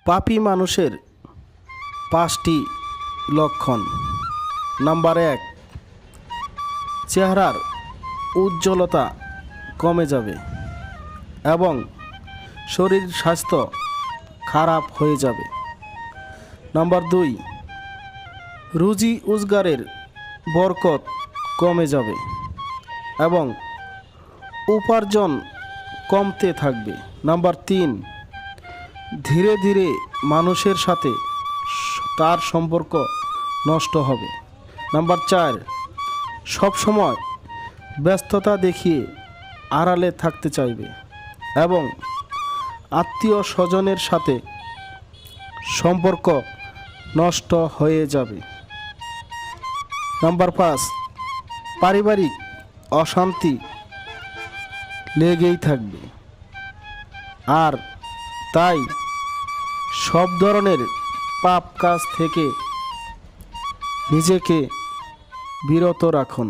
পাপী মানুষের 5টি লক্ষণ। নাম্বার 1, চেহারার উজ্জ্বলতা কমে যাবে এবং শরীর স্বাস্থ্য খারাপ হয়ে যাবে। নাম্বার 2, রুজি রোজগারের বরকত কমে যাবে এবং উপার্জন কমতে থাকবে। নাম্বার 3, ধীরে ধীরে মানুষের সাথে তার সম্পর্ক নষ্ট হবে। নাম্বার 4, সবসময় ব্যস্ততা দেখিয়ে আড়ালে থাকতে চাইবে এবং আত্মীয় স্বজনের সাথে সম্পর্ক নষ্ট হয়ে যাবে। নাম্বার 5, পারিবারিক অশান্তি লেগেই থাকবে আর তাই সব ধরনের পাপ কাজ থেকে নিজেকে বিরত রাখুন।